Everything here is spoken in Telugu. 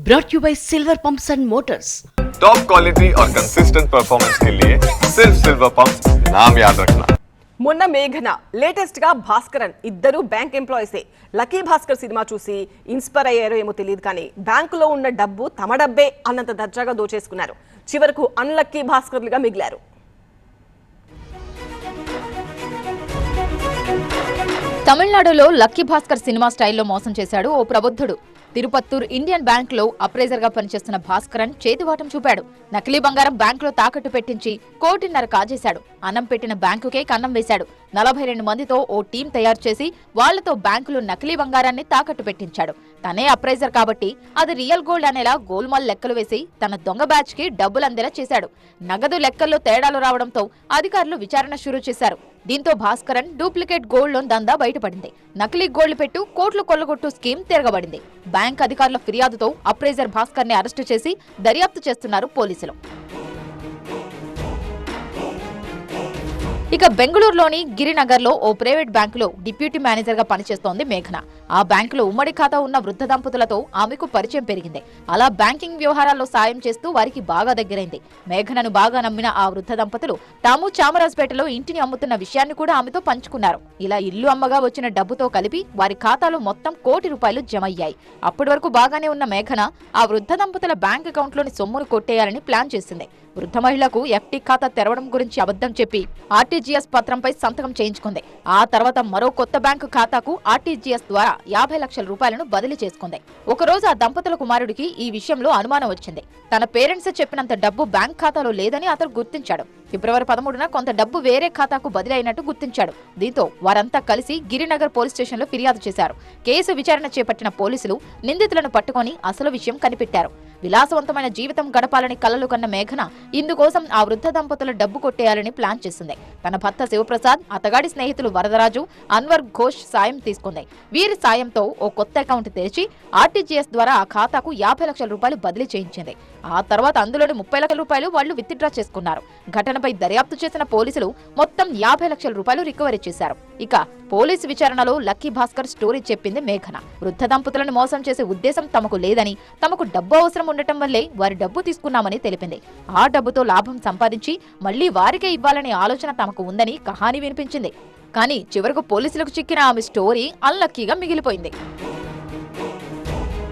brought you by Silver Pumps and Motors. Top quality और कंसिस्टेंट परफॉर्मेंस के लिए सिर्फ सिल्वर पंप्स नाम याद रखना। మొన్న మేఘన లేటెస్ట్ గా భాస్కరన్ ఇద్దరు బ్యాంక్ ఎంప్లాయీసే. లక్కీ భాస్కర్ సినిమా చూసి ఇన్స్పైర్ అయ్యారో ఏమో తెలియదు కానీ బ్యాంకులో ఉన్న డబ్బు తమ డబ్బే అన్నంత దర్జాగా దోచేసుకున్నారు. చివరకు అన్లక్కీ భాస్కర్లుగా మిగిలారు. తమిళనాడులో లక్కీ భాస్కర్ సినిమా స్టైల్లో మోసం చేశాడు ఓ ప్రబుద్ధుడు. తిరుపత్తూర్ ఇండియన్ బ్యాంక్ లో అప్రైజర్ గా పనిచేస్తున్న భాస్కరన్ చేతివాటం చూపాడు. నకిలీ బంగారం బ్యాంకులో తాకట్టు పెట్టించి 1.5 కోటి కాజేశాడు. అన్నం పెట్టిన బ్యాంకుకే కన్నం వేశాడు. 42 మందితో ఓ టీం తయారు చేసి వాళ్లతో బ్యాంకులో నకిలీ బంగారాన్ని తాకట్టు పెట్టించాడు. తనే అప్రైజర్ కాబట్టి అది రియల్ గోల్డ్ అనేలా గోల్మాల్ లెక్కలు వేసి తన దొంగ బ్యాచ్ కి డబ్బులు అందేలా చేశాడు. నగదు లెక్కల్లో తేడాలు రావడంతో అధికారులు విచారణ షురూ చేశారు. దీంతో భాస్కరన్ డూప్లికేట్ గోల్డ్ లోన్ దందా బయటపడింది. నకిలీ గోల్డ్ పెట్టు కోట్లు కొల్లగొట్టు స్కీమ్ తిరగబడింది. బ్యాంక్ అధికారుల ఫిర్యాదుతో అప్రైజర్ భాస్కర్ ని అరెస్టు చేసి దర్యాప్తు చేస్తున్నారు పోలీసులు. ఇక బెంగళూరులోని గిరినగర్ లో ఓ ప్రైవేట్ బ్యాంకులో డిప్యూటీ మేనేజర్ గా పనిచేస్తోంది మేఘన. ఆ బ్యాంకులో ఉమ్మడి ఖాతా ఉన్న వృద్ధ దంపతులతో ఆమెకు పరిచయం పెరిగింది. అలా బ్యాంకింగ్ వ్యవహారాల్లో సాయం చేస్తూ వారికి బాగా దగ్గరైంది. మేఘనను బాగా నమ్మిన ఆ వృద్ధ దంపతులు తాము చామరాజపేటలో ఇంటిని అమ్ముతున్న విషయాన్ని కూడా ఆమెతో పంచుకున్నారు. ఇలా ఇల్లు అమ్మగా వచ్చిన డబ్బుతో కలిపి వారి ఖాతాలో మొత్తం 1 కోటి రూపాయలు జమయ్యాయి. అప్పటి వరకు బాగానే ఉన్న మేఘన ఆ వృద్ధ దంపతుల బ్యాంక్ అకౌంట్లోని సొమ్మును కొట్టేయాలని ప్లాన్ చేసింది. వృద్ధ మహిళకు ఎఫ్టీ ఖాతా తెరవడం గురించి అబద్ధం చెప్పి ఆర్టీజీఎస్ పత్రంపై సంతకం చేయించుకుంది. ఆ తర్వాత మరో కొత్త బ్యాంకు ఖాతాకు ఆర్టీజీఎస్ ద్వారా 50 లక్షల రూపాయలను బదిలీ చేసుకుంది. ఒకరోజు ఆ దంపతుల కుమారుడికి ఈ విషయంలో అనుమానం వచ్చింది. తన పేరెంట్స్ చెప్పినంత డబ్బు బ్యాంక్ ఖాతాలో లేదని అతను గుర్తించాడు. ఫిబ్రవరి 13న కొంత డబ్బు వేరే ఖాతాకు బదిలీ అయినట్టు గుర్తించాడు. దీంతో వారంతా కలిసి గిరినగర్ పోలీస్ స్టేషన్లో ఫిర్యాదు చేశారు. కేసు విచారణ చేపట్టిన పోలీసులు నిందితులను పట్టుకొని అసలు విషయం కనిపెట్టారు. విలాసవంతమైన జీవితం గడపాలని కలలు కన్న మేఘన ఇందుకోసం ఆ వృద్ధ దంపతుల డబ్బు కొట్టేయాలని ప్లాన్ చేసింది. తన భర్త శివప్రసాద్, అతగాడి స్నేహితులు వరదరాజు, అన్వర్ ఘోష్ సాయం తీసుకుంది. వీరి సాయంతో ఓ కొత్త అకౌంట్ తెరిచి ఆర్టీజీఎస్ ద్వారా ఆ ఖాతాకు 50 లక్షల రూపాయలు బదిలీ చేయించింది. ఆ తర్వాత అందులోని 30 లక్షల రూపాయలు వాళ్లు విత్డ్రా చేసుకున్నారు. ఘటనపై దర్యాప్తు చేసిన పోలీసులు మొత్తం 50 లక్షల రూపాయలు రికవరీ చేశారు. ఇక పోలీసు విచారణలో లక్కీ భాస్కర్ స్టోరీ చెప్పింది మేఘన. వృద్ధ దంపతులను మోసం చేసే ఉద్దేశం తమకు లేదని, తమకు డబ్బు అవసరం ఉండటం వల్లే వారి డబ్బు తీసుకున్నామని తెలిపింది. ఆ డబ్బుతో లాభం సంపాదించి మళ్లీ వారికే ఇవ్వాలనే ఆలోచన తమకు ఉందని కహాని వినిపించింది. కానీ చివరకు పోలీసులకు చిక్కిన ఆమె స్టోరీ అన్లక్కీగా మిగిలిపోయింది.